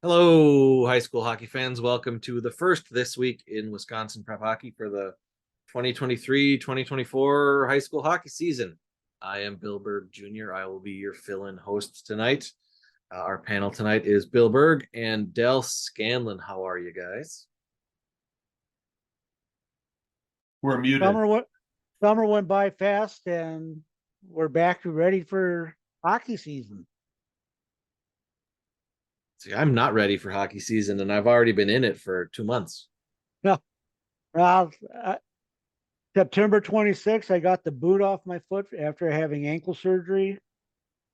Hello, high school hockey fans. Welcome to the first this week in Wisconsin Prep Hockey for the 2023-2024 high school hockey season. I am Bill Berg Jr. I will be your fill-in host tonight. Our panel tonight is Bill Berg and Dell Scanlon. How are you guys? We're muted. Summer went by fast, and we're back to ready for hockey season. See, I'm not ready for hockey season, and I've already been in it for 2 months. Yeah. Well, September 26th, I got the boot off my foot after having ankle surgery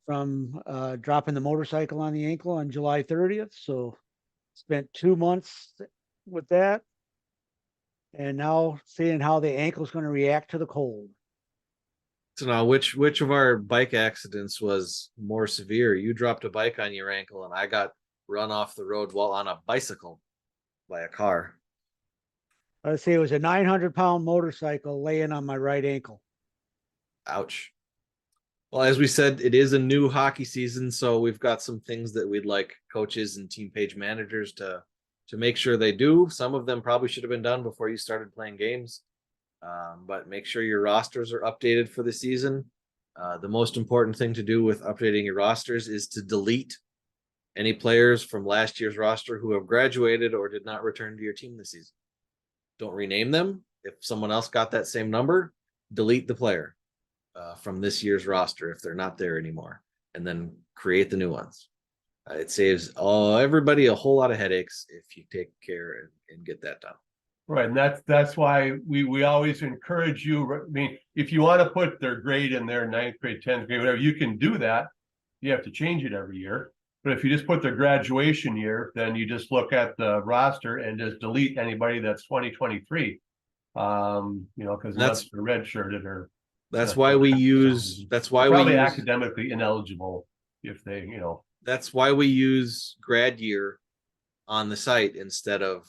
from dropping the motorcycle on the ankle on July 30th. So spent 2 months with that, and now seeing how the ankle's going to react to the cold. So now, which of our bike accidents was more severe? You dropped a bike on your ankle, and I got run off the road while on a bicycle by a car. I'd say it was a 900-pound motorcycle laying on my right ankle. Ouch. Well, as we said, it is a new hockey season, so we've got some things that we'd like coaches and team page managers to make sure they do. Some of them probably should have been done before you started playing games, but make sure your rosters are updated for the season. The most important thing to do with updating your rosters is to delete any players from last year's roster who have graduated or did not return to your team this season. Don't rename them. If someone else got that same number, delete the player from this year's roster if they're not there anymore, and then create the new ones. It saves everybody a whole lot of headaches if you take care and get that done. Right, and that's why we always encourage you. I mean, if you want to put their grade in there, 9th grade, 10th grade, whatever, you can do that. You have to change it every year. But if you just put their graduation year, then you just look at the roster and just delete anybody that's 2023. Because that's redshirted or that's why we use probably academically ineligible if they, That's why we use grad year on the site instead of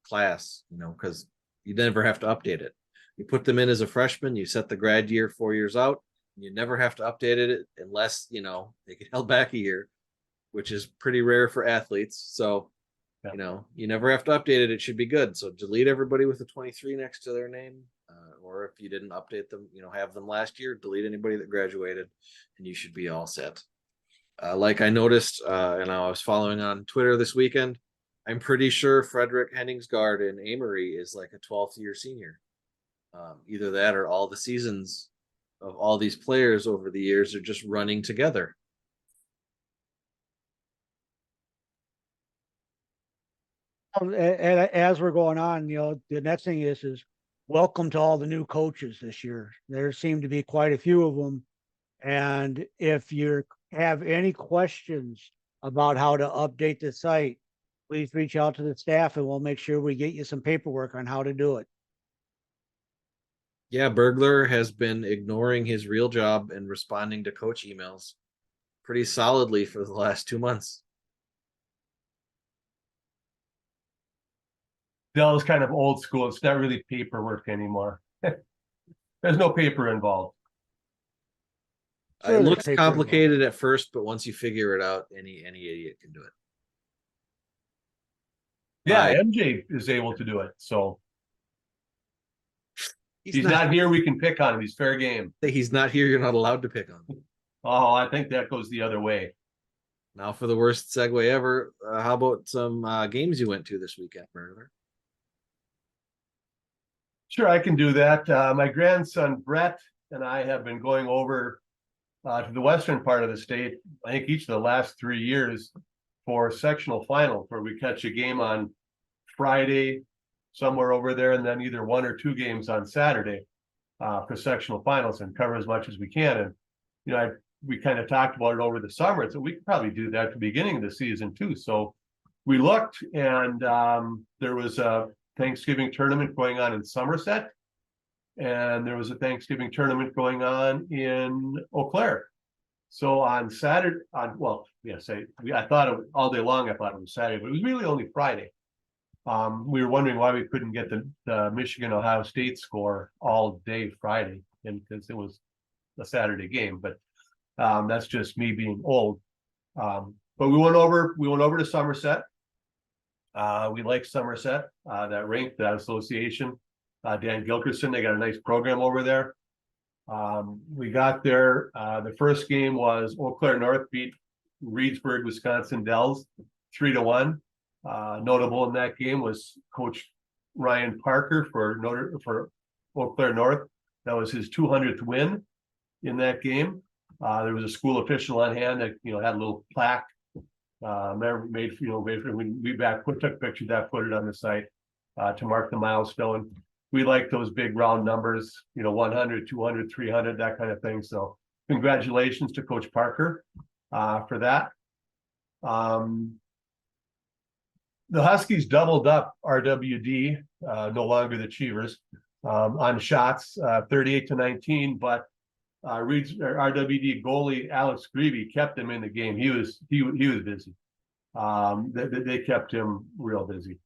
class, because you never have to update it. You put them in as a freshman, you set the grad year 4 years out, and you never have to update it unless, they get held back a year, which is pretty rare for athletes. So, you never have to update it. It should be good. So delete everybody with a 23 next to their name. Or if you didn't update them, have them last year, delete anybody that graduated, and you should be all set. Like I noticed, and I was following on Twitter this weekend, I'm pretty sure Frederick Henningsgaard in Amory is like a 12th year senior. Either that or all the seasons of all these players over the years are just running together. And as we're going on, the next thing is welcome to all the new coaches this year. There seem to be quite a few of them. And if you have any questions about how to update the site, please reach out to the staff and we'll make sure we get you some paperwork on how to do it. Yeah, Burglar has been ignoring his real job and responding to coach emails pretty solidly for the last 2 months. Dell is kind of old school. It's not really paperwork anymore. There's no paper involved. It looks complicated at first, but once you figure it out, any idiot can do it. Yeah, MJ is able to do it. So he's not here. We can pick on him. He's fair game. He's not here. You're not allowed to pick on him. Oh, I think that goes the other way. Now for the worst segue ever. How about some games you went to this weekend, Burglar? Sure, I can do that. My grandson Brett and I have been going over to the western part of the state, I think each of the last 3 years, for sectional finals, where we catch a game on Friday somewhere over there, and then either 1 or 2 games on Saturday for sectional finals, and cover as much as we can. And we kind of talked about it over the summer, so we could probably do that at the beginning of the season too. So we looked, and there was a Thanksgiving tournament going on in Somerset, and there was a Thanksgiving tournament going on in Eau Claire. So on Saturday, I thought all day long, I thought it was Saturday, but it was really only Friday. We were wondering why we couldn't get the Michigan-Ohio State score all day Friday, and because it was a Saturday game. But that's just me being old. But we went over to Somerset, We like Somerset, that rink, that association. Dan Gilkerson, they got a nice program over there. We got there, the first game was Eau Claire North beat Reedsburg, Wisconsin Dells 3-1. Notable in that game was Coach Ryan Parker for Eau Claire North. That was his 200th win in that game. There was a school official on hand that had a little plaque. Took pictures of that, put it on the site to mark the milestone. We like those big round numbers, 100, 200, 300, that kind of thing. So congratulations to Coach Parker for that. The Huskies doubled up RWD, no longer the Cheevers, on shots, 38-19, but RWD goalie Alex Greavy kept him in the game. He was busy. They kept him real busy.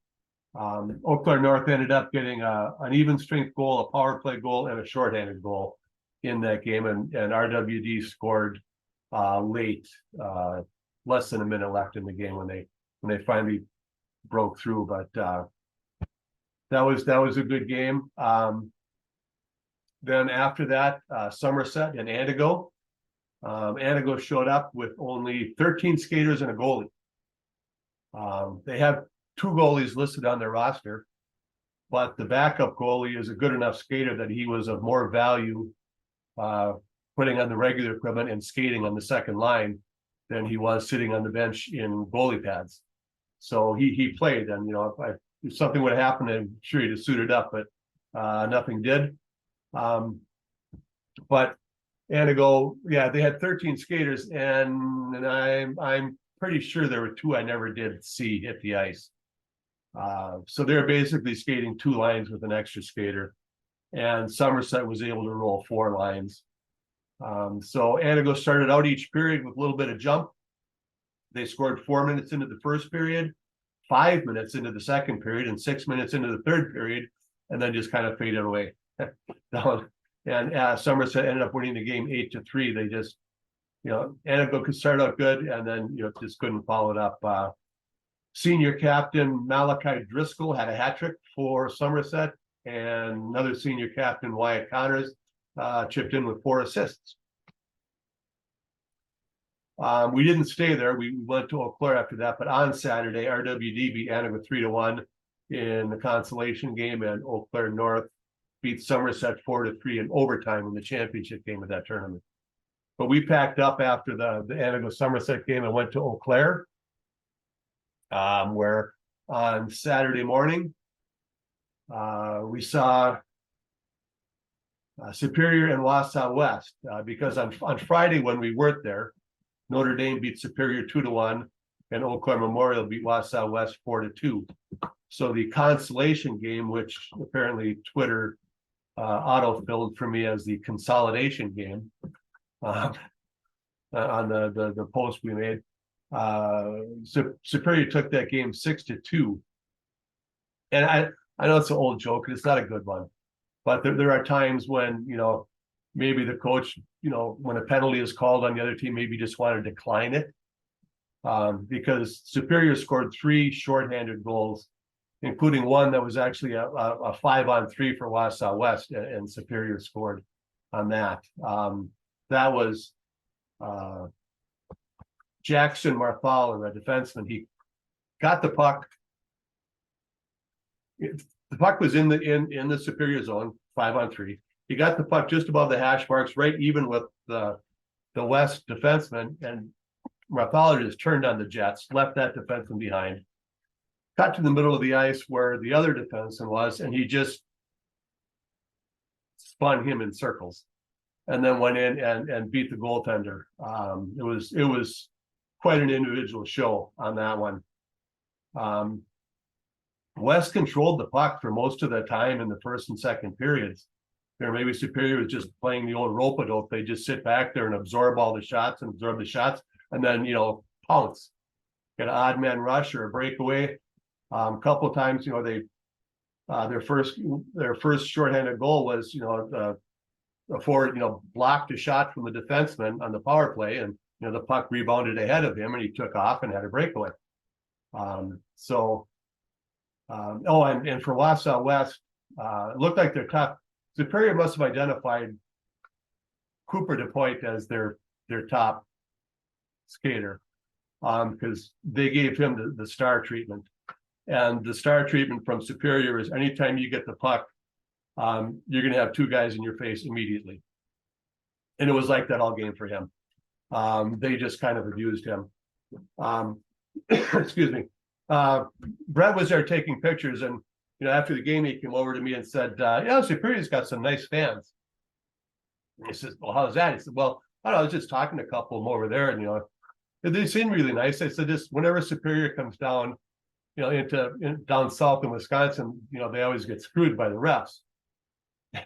Eau Claire North ended up getting an even strength goal, a power play goal, and a shorthanded goal in that game, and RWD scored late, less than a minute left in the game when they finally broke through. But that was a good game. Then after that, Somerset and Antigo. Antigo showed up with only 13 skaters and a goalie. They have 2 goalies listed on their roster, but the backup goalie is a good enough skater that he was of more value putting on the regular equipment and skating on the second line than he was sitting on the bench in goalie pads. So he played, and if something would have happened, I'm sure he'd have suited up, but nothing did. But Antigo, yeah, they had 13 skaters, and I'm pretty sure there were 2 I never did see hit the ice. So they're basically skating 2 lines with an extra skater, and Somerset was able to roll 4 lines. So Antigo started out each period with a little bit of jump. They scored 4 minutes into the first period, 5 minutes into the second period, and 6 minutes into the third period, and then just kind of faded away. And Somerset ended up winning the game 8-3. They just, Antigo could start out good, and then just couldn't follow it up. Senior captain Malachi Driscoll had a hat trick for Somerset, and another senior captain, Wyatt Connors, chipped in with 4 assists. We didn't stay there. We went to Eau Claire after that, but on Saturday, RWD beat Antigo 3-1 in the consolation game, and Eau Claire North beat Somerset 4-3 in overtime in the championship game of that tournament. But we packed up after the Antigo Somerset game and went to Eau Claire, where on Saturday morning we saw Superior and Wausau West, because on Friday when we weren't there, Notre Dame beat Superior 2-1, and Eau Claire Memorial beat Wausau West 4-2. So the consolation game, which apparently Twitter auto-filled for me as the consolidation game on the post we made, Superior took that game 6-2. And I know it's an old joke, and it's not a good one, but there are times when maybe the coach, when a penalty is called on the other team, maybe just want to decline it, because Superior scored 3 shorthanded goals, including one that was actually a 5-on-3 for Wausau West, and Superior scored on that. That was Jackson Marthaler, a defenseman. He got the puck. The puck was in the Superior zone, 5-on-3. He got the puck just above the hash marks, right even with the West defenseman, and Marthaler just turned on the Jets, left that defenseman behind, got to the middle of the ice where the other defenseman was, and he just spun him in circles, and then went in and beat the goaltender. It was quite an individual show on that one. West controlled the puck for most of the time in the first and second periods. Maybe Superior was just playing the old rope-a-dope. They just sit back there and absorb all the shots and and then pounce, get an odd man rush or a breakaway. A couple of times, their first shorthanded goal was a forward blocked a shot from the defenseman on the power play, and the puck rebounded ahead of him, and he took off and had a breakaway. So Oh, and for Wausau West, it looked like their top, Superior must have identified Cooper DePoint as their top skater. Because they gave him the star treatment. And the star treatment from Superior is anytime you get the puck, you're going to have two guys in your face immediately. And it was like that all game for him. They just kind of abused him. Excuse me. Brett was there taking pictures, and after the game, he came over to me and said, "Yeah, Superior's got some nice fans." And he says, "Well, how's that?" He said, "Well, I don't know, I was just talking to a couple of them over there, and they seem really nice." I said, "Just whenever Superior comes down, down south in Wisconsin, they always get screwed by the refs."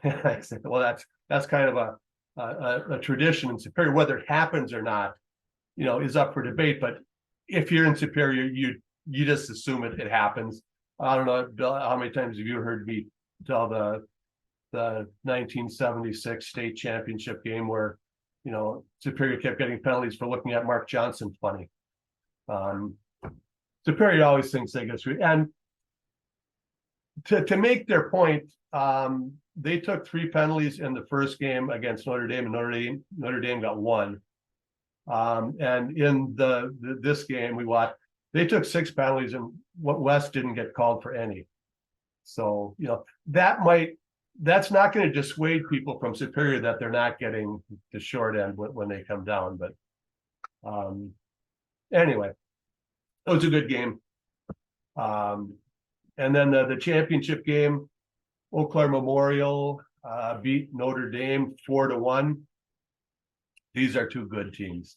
I said, "Well, that's kind of a tradition in Superior. Whether it happens or not, is up for debate. But if you're in Superior, you just assume it happens." I don't know, Bill, how many times have you heard me tell the 1976 state championship game where Superior kept getting penalties for looking at Mark Johnson funny. Superior always thinks they get through. And to make their point, they took 3 penalties in the first game against Notre Dame, and Notre Dame got 1. And in this game we watched, they took 6 penalties, and West didn't get called for any. So that's not going to dissuade people from Superior that they're not getting the short end when they come down. But anyway, it was a good game. And then the championship game, Eau Claire Memorial beat Notre Dame 4-1. These are 2 good teams.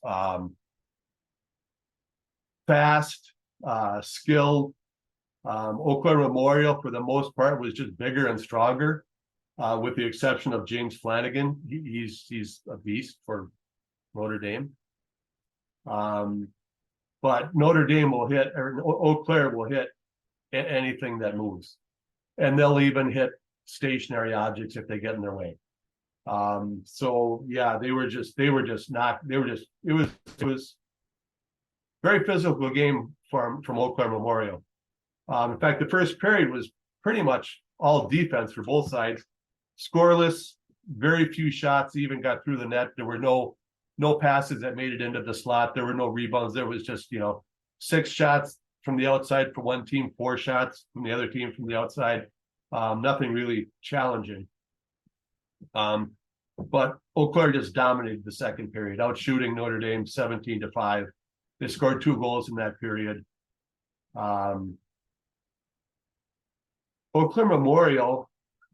Fast, skilled. Eau Claire Memorial, for the most part, was just bigger and stronger, with the exception of James Flanagan. He's a beast for Notre Dame. But Notre Dame will hit, or Eau Claire will hit anything that moves, and they'll even hit stationary objects if they get in their way. So yeah, it was very physical game from Eau Claire Memorial. In fact, the first period was pretty much all defense for both sides. Scoreless, very few shots even got through the net. There were no passes that made it into the slot. There were no rebounds. There was just 6 shots from the outside for one team, 4 shots from the other team from the outside. Nothing really challenging. But Eau Claire just dominated the second period, out shooting Notre Dame 17-5. They scored 2 goals in that period. Eau Claire Memorial,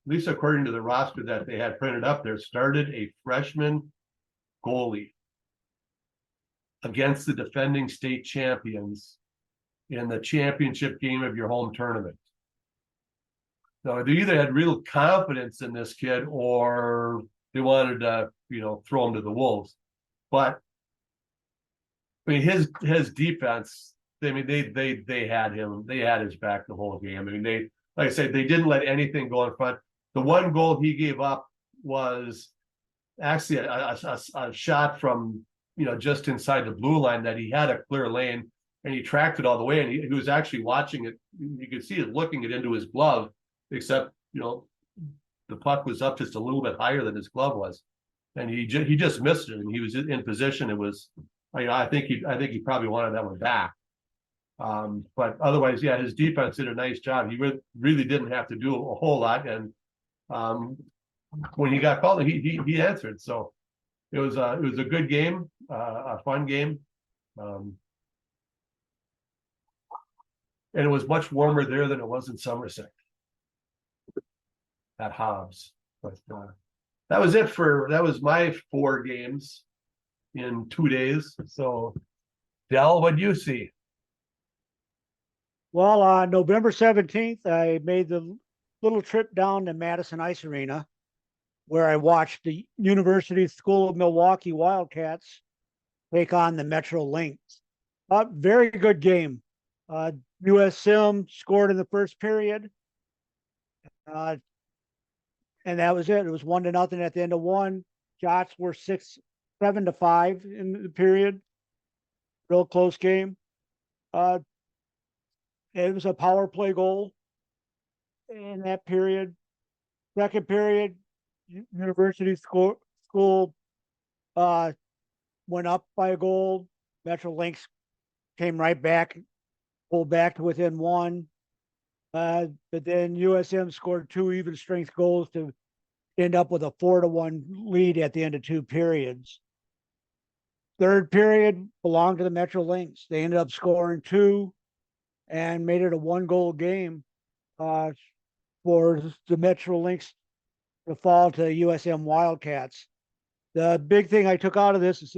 at least according to the roster that they had printed up there, started a freshman goalie against the defending state champions in the championship game of your home tournament. So they either had real confidence in this kid or they wanted to, throw him to the wolves. But I mean, his defense, I mean, they had him, they had his back the whole game. I mean, like I said, they didn't let anything go in front. The one goal he gave up was actually a shot from just inside the blue line that he had a clear lane, and he tracked it all the way, and he was actually watching it. You could see it looking it into his glove, except the puck was up just a little bit higher than his glove was, and he just missed it, and he was in position. It was, I think he probably wanted that one back. But otherwise, yeah, his defense did a nice job. He really didn't have to do a whole lot, and when he got called, he answered. So it was a good game, a fun game, and it was much warmer there than it was in Somerset at Hobbs. But that was my 4 games in 2 days. So, Del, what do you see? Well, on November 17th, I made the little trip down to Madison Ice Arena, where I watched the University School of Milwaukee Wildcats take on the Metro Lynx. Very good game. US Sim scored in the first period. And that was it. It was 1-0 at the end of 1. Shots were 7-5 in the period. Real close game. It was a power play goal in that period. Second period, University school went up by a goal. Metro Lynx came right back, pulled back to within one. But then USM scored two even strength goals to end up with a 4-1 lead at the end of two periods. Third period belonged to the Metro Lynx. They ended up scoring two and made it a 1-goal game for the Metro Lynx to fall to USM Wildcats. The big thing I took out of this is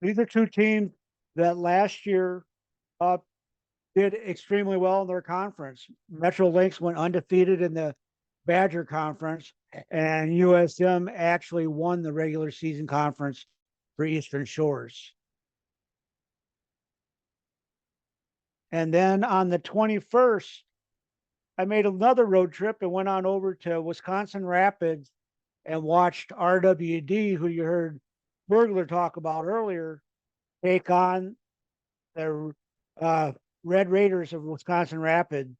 these are two teams that last year did extremely well in their conference. Metro Lynx went undefeated in the Badger Conference, and USM actually won the regular season conference for Eastern Shores. And then on the 21st, I made another road trip and went on over to Wisconsin Rapids and watched RWD, who you heard Burglar talk about earlier, take on the Red Raiders of Wisconsin Rapids.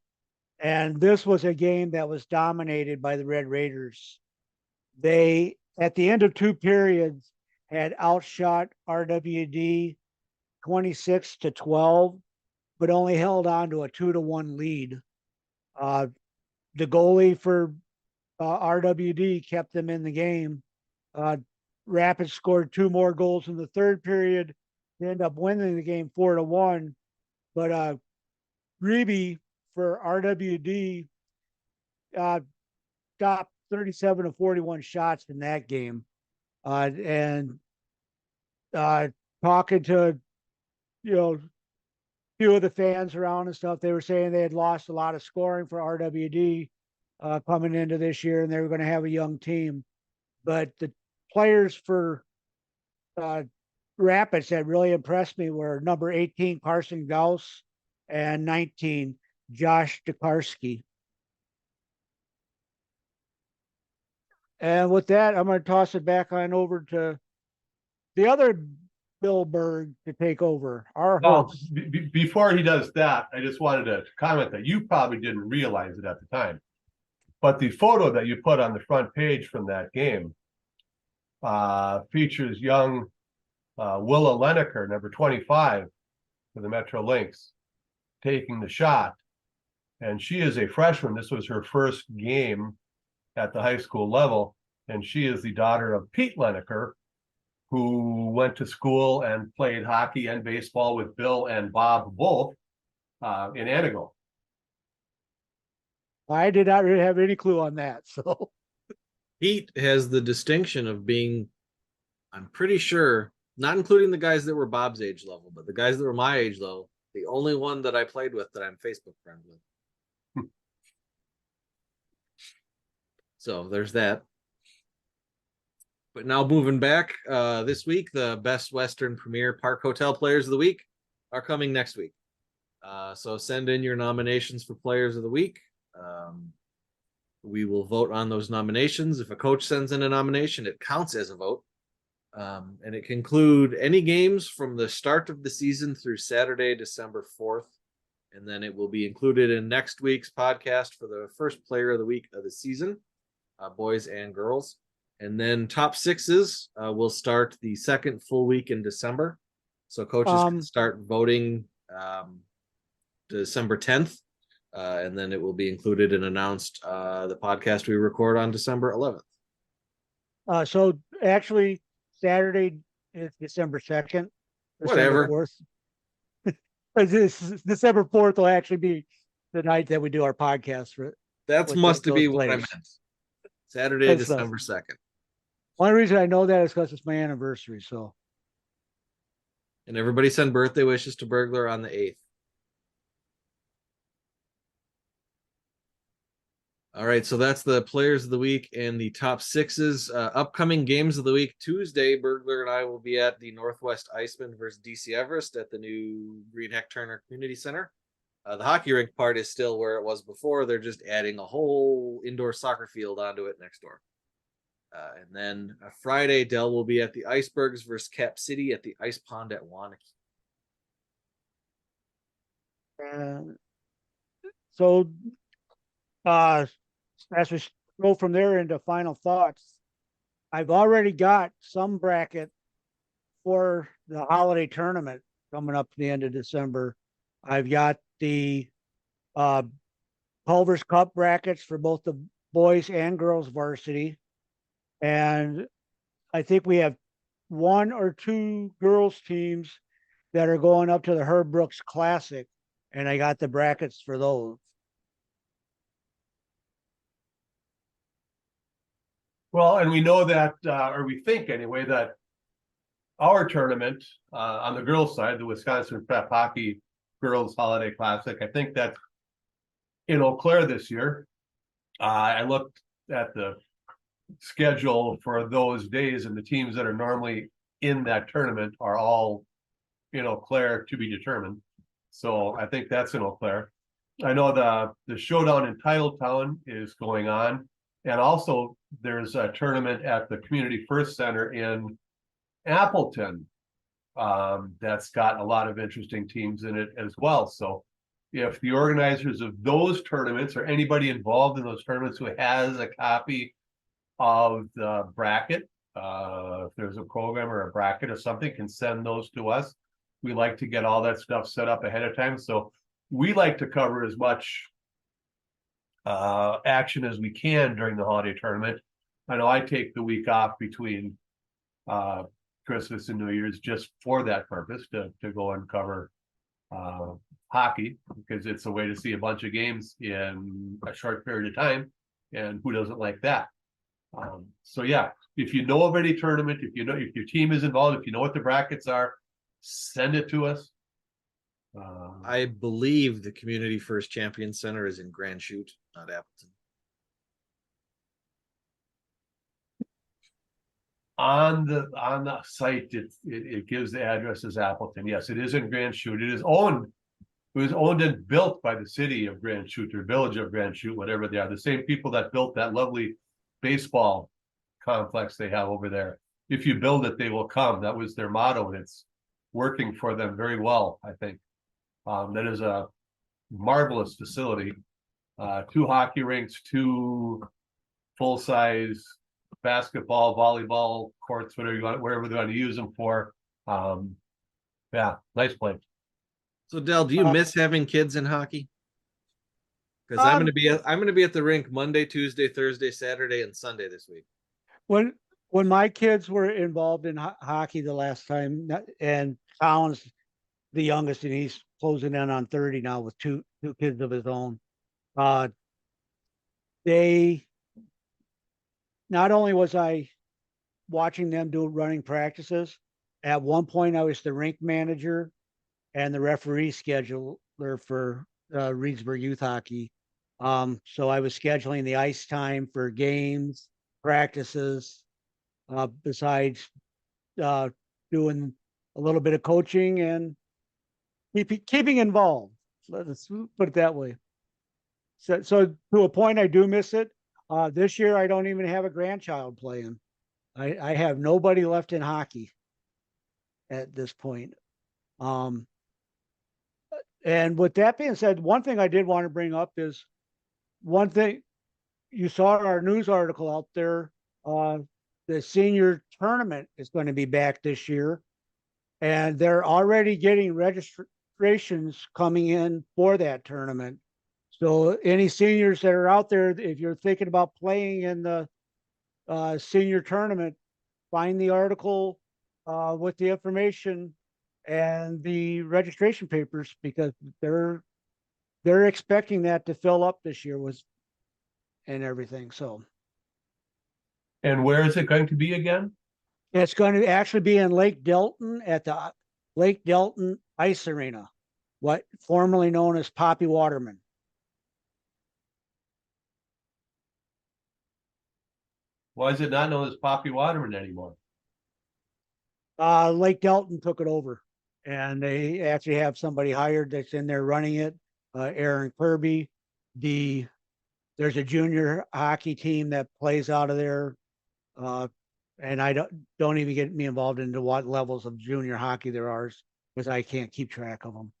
And this was a game that was dominated by the Red Raiders. They, at the end of two periods, had outshot RWD 26-12, but only held on to a 2-1 lead. The goalie for RWD kept them in the game. Rapids scored two more goals in the third period. They end up winning the game 4-1. But Grebe for RWD stopped 37 of 41 shots in that game. And talking to, a few of the fans around and stuff, they were saying they had lost a lot of scoring for RWD coming into this year, and they were going to have a young team. But the players for Rapids that really impressed me were number 18, Carson Gauss, and 19, Josh Dekarski. And with that, I'm going to toss it back on over to the other Bill Berg to take over. Our host. Before he does that, I just wanted to comment that you probably didn't realize it at the time, but the photo that you put on the front page from that game features young Willa Leneker, number 25 for the Metro Lynx, taking the shot. And she is a freshman. This was her first game at the high school level. And she is the daughter of Pete Leneker, who went to school and played hockey and baseball with Bill and Bob both in Anago. I did not really have any clue on that. So Pete has the distinction of being, I'm pretty sure, not including the guys that were Bob's age level, but the guys that were my age level, the only one that I played with that I'm Facebook friends with. So there's that. But now moving back, this week, the Best Western Premier Park Hotel Players of the Week are coming next week. So send in your nominations for Players of the Week. We will vote on those nominations. If a coach sends in a nomination, it counts as a vote. And it can include any games from the start of the season through Saturday, December 4th. And then it will be included in next week's podcast for the first player of the week of the season, boys and girls. And then top sixes will start the second full week in December. So coaches can start voting December 10th. And then it will be included and announced the podcast we record on December 11th. So actually, Saturday is December 2nd. Whatever. 4th. December 4th will actually be the night that we do our podcast. That must be what I players. meant. Saturday, December 2nd. Only reason I know that is because it's my anniversary. So, and everybody send birthday wishes to Burglar on the 8th. All right, so that's the players of the week and the top sixes. Upcoming games of the week. Tuesday, Burglar and I will be at the Northwest Iceman versus DC Everest at the new Green Heck Turner Community Center. The hockey rink part is still where it was before. They're just adding a whole indoor soccer field onto it next door. And then Friday, Dell will be at the Icebergs versus Cap City at the Ice Pond at Wanakee. as we go from there into final thoughts, I've already got some bracket for the holiday tournament coming up to the end of December. I've got the uh, Culver's Cup brackets for both the boys and girls varsity. And I think we have one or two girls teams that are going up to the Herb Brooks Classic. And I got the brackets for those. Well, and we know that, or we think anyway, that our tournament, on the girls' side, the Wisconsin Prep Hockey Girls Holiday Classic, I think that's in Eau Claire this year. I looked at the schedule for those days, and the teams that are normally in that tournament are all in Eau Claire to be determined. So I think that's in Eau Claire. I know the showdown in Titletown is going on. And also there's a tournament at the Community First Center in Appleton. That's got a lot of interesting teams in it as well. So if the organizers of those tournaments or anybody involved in those tournaments who has a copy of the bracket, if there's a program or a bracket or something, can send those to us. We like to get all that stuff set up ahead of time. So we like to cover as much action as we can during the holiday tournament. I know I take the week off between Christmas and New Year's just for that purpose, to go and cover hockey, because it's a way to see a bunch of games in a short period of time, and who doesn't like that? So yeah, if you know of any tournament, if you know if your team is involved, if you know what the brackets are, send it to us. I believe the Community First Champion Center is in Grand Chute, not Appleton. On the site, it gives the address as Appleton. Yes, it is in Grand Chute. It was owned and built by the city of Grand Chute, or village of Grand Chute, whatever they are. The same people that built that lovely baseball complex they have over there. If you build it, they will come. That was their motto, and it's working for them very well, I think. That is a marvelous facility. 2 hockey rinks, 2 full-size basketball, volleyball courts, whatever you want, wherever they want to use them for. Yeah, nice place. So Dell, do you miss having kids in hockey? Because I'm gonna be at the rink Monday, Tuesday, Thursday, Saturday, and Sunday this week. When my kids were involved in hockey the last time, and Colin's the youngest, and he's closing in on 30 now with two kids of his own. They not only was I watching them do running practices, at one point I was the rink manager and the referee scheduler for Reedsburg youth hockey. So I was scheduling the ice time for games, practices, besides doing a little bit of coaching and keeping involved. Let's put it that way. So to a point, I do miss it. This year, I don't even have a grandchild playing. I have nobody left in hockey at this point. And with that being said, one thing I did want to bring up is one thing you saw in our news article out there. The senior tournament is going to be back this year, and they're already getting registrations coming in for that tournament. So any seniors that are out there, if you're thinking about playing in the senior tournament, find the article with the information and the registration papers, because they're expecting that to fill up this year and everything. So. And where is it going to be again? It's going to actually be in Lake Delton at the Lake Delton Ice Arena, what formerly known as Poppy Waterman. Why is it not known as Poppy Waterman anymore? Lake Delton took it over, and they actually have somebody hired that's in there running it. Aaron Kirby. There's a junior hockey team that plays out of there. And I don't even get me involved into what levels of junior hockey there are, because I can't keep track of them.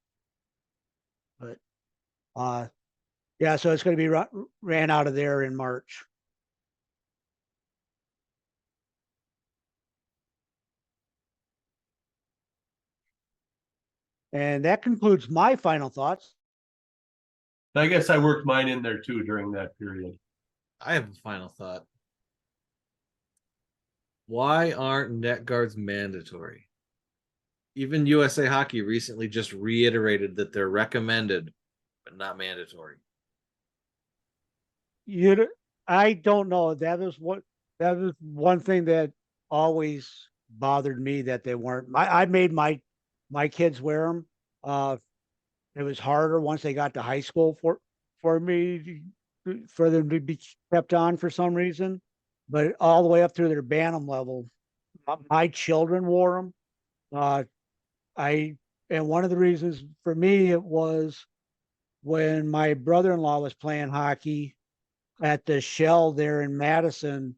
But Yeah, so it's going to be ran out of there in March. And that concludes my final thoughts. I guess I worked mine in there too during that period. I have a final thought. Why aren't net guards mandatory? Even USA Hockey recently just reiterated that they're recommended, but not mandatory. You, I don't know. That was one thing that always bothered me that they weren't. I made my kids wear them. It was harder once they got to high school for me for them to be kept on for some reason, but all the way up through their Bantam level, my children wore them. I and one of the reasons for me it was when my brother-in-law was playing hockey at the Shell there in Madison,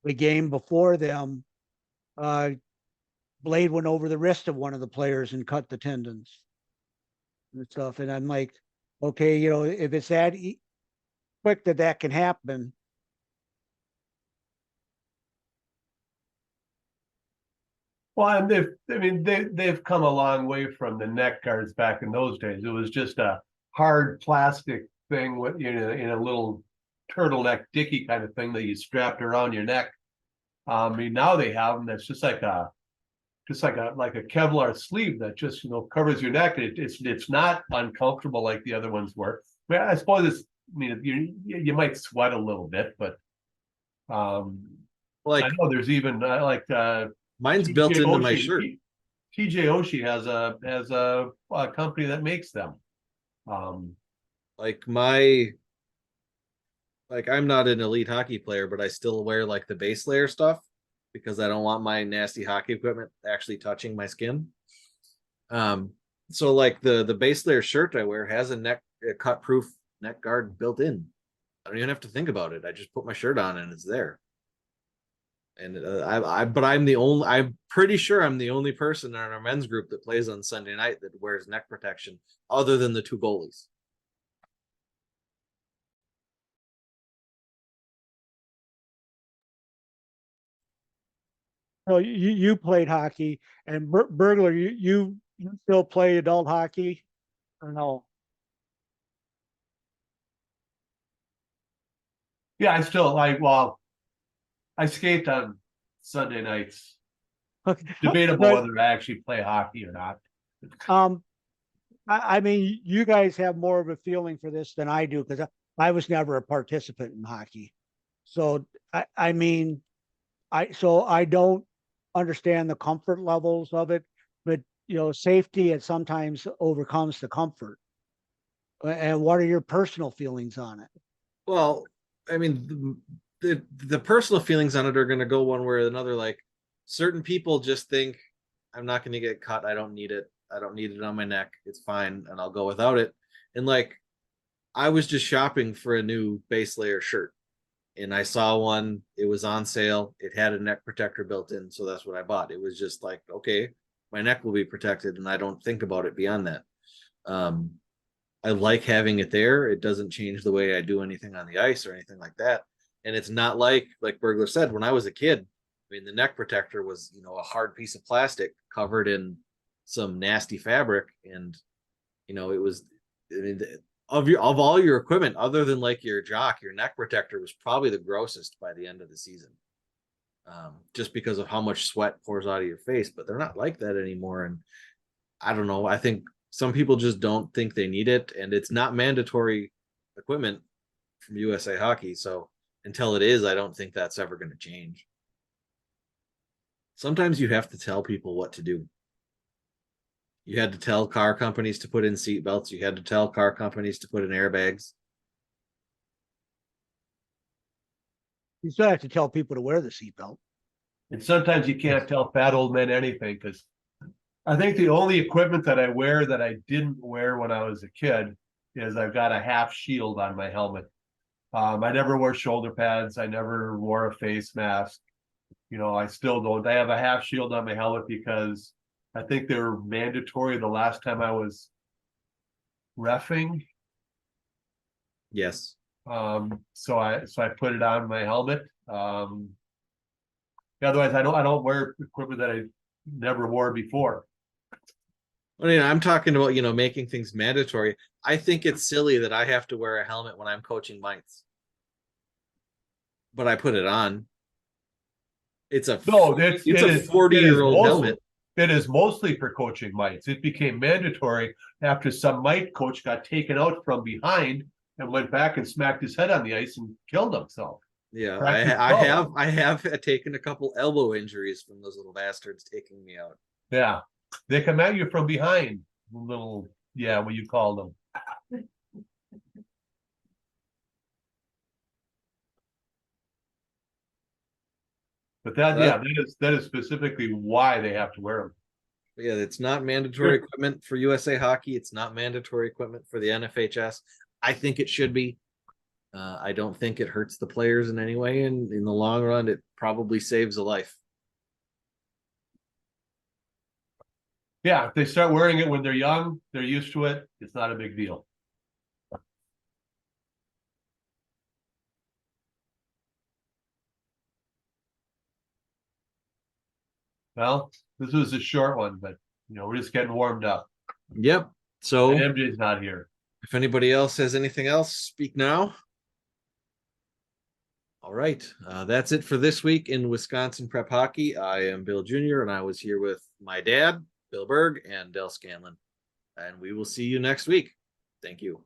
the game before them, uh, blade went over the wrist of one of the players and cut the tendons and stuff. And I'm like, okay, if it's that quick that can happen. Well, and they've come a long way from the neck guards back in those days. It was just a hard plastic thing with in a little turtleneck dicky kind of thing that you strapped around your neck. I mean, now they have them that's just like a Kevlar sleeve that just covers your neck. It's not uncomfortable like the other ones were. I mean, I suppose you might sweat a little bit, but I Like know there's even mine's TJ built into my Oshie- shirt. TJ Oshie has a company that makes them. Like I'm not an elite hockey player, but I still wear like the base layer stuff because I don't want my nasty hockey equipment actually touching my skin. So like the base layer shirt I wear has a cut proof neck guard built in. I don't even have to think about it. I just put my shirt on and it's there. And I'm pretty sure I'm the only person in our men's group that plays on Sunday night that wears neck protection other than the two goalies. So you played hockey, and Burglar, you still play adult hockey or no? Yeah, I still well, I skate on Sunday nights. Okay. Debatable But whether I actually play hockey or not. um, I mean, you guys have more of a feeling for this than I do because I was never a participant in hockey. So I mean, I don't understand the comfort levels of it, but safety it sometimes overcomes the comfort. And what are your personal feelings on it? Well, I mean, the personal feelings on it are going to go one way or another. Like certain people just think I'm not going to get cut. I don't need it. I don't need it on my neck. It's fine, and I'll go without it. And like, I was just shopping for a new base layer shirt, and I saw one. It was on sale. It had a neck protector built in, so that's what I bought. It was just like, okay, my neck will be protected, and I don't think about it beyond that. Um, I like having it there. It doesn't change the way I do anything on the ice or anything like that. And it's not like Burglar said, when I was a kid, I mean, the neck protector was, a hard piece of plastic covered in some nasty fabric. And, it was, I mean, of all your equipment, other than like your jock, your neck protector was probably the grossest by the end of the season. Just because of how much sweat pours out of your face, but they're not like that anymore. And I don't know. I think some people just don't think they need it, and it's not mandatory equipment from USA Hockey. So until it is, I don't think that's ever going to change. Sometimes you have to tell people what to do. You had to tell car companies to put in seat belts. You had to tell car companies to put in airbags. You still have to tell people to wear the seatbelt. And sometimes you can't tell fat old men anything because I think the only equipment that I wear that I didn't wear when I was a kid is I've got a half shield on my helmet. I never wore shoulder pads. I never wore a face mask. I still don't. I have a half shield on my helmet because I think they were mandatory the last time I was reffing. Yes. So I put it on my helmet. Otherwise I don't wear equipment that I never wore before. Well, you know, I'm talking about, you know, making things mandatory. I think it's silly that I have to wear a helmet when I'm coaching mites. But I put it on. It's a No, it's it a is 40-year-old helmet. It is mostly for coaching mites. It became mandatory after some mite coach got taken out from behind and went back and smacked his head on the ice and killed himself. Yeah, Cracked his I have taken a couple elbow injuries from those little bastards taking me out. Yeah, they come at you from behind, little, yeah, what you call them. But that, yeah, that is specifically why they have to wear them. Yeah, it's not mandatory equipment for USA Hockey. It's not mandatory equipment for the NFHS. I think it should be. I don't think it hurts the players in any way, and in the long run, it probably saves a life. Yeah, if they start wearing it when they're young, they're used to it. It's not a big deal. Well, this was a short one, but we're just getting warmed up. Yep. So And MJ's not here. if anybody else has anything else, speak now. All right. That's it for this week in Wisconsin Prep Hockey. I am Bill Jr., and I was here with my dad, Bill Berg, and Del Scanlon. And we will see you next week. Thank you.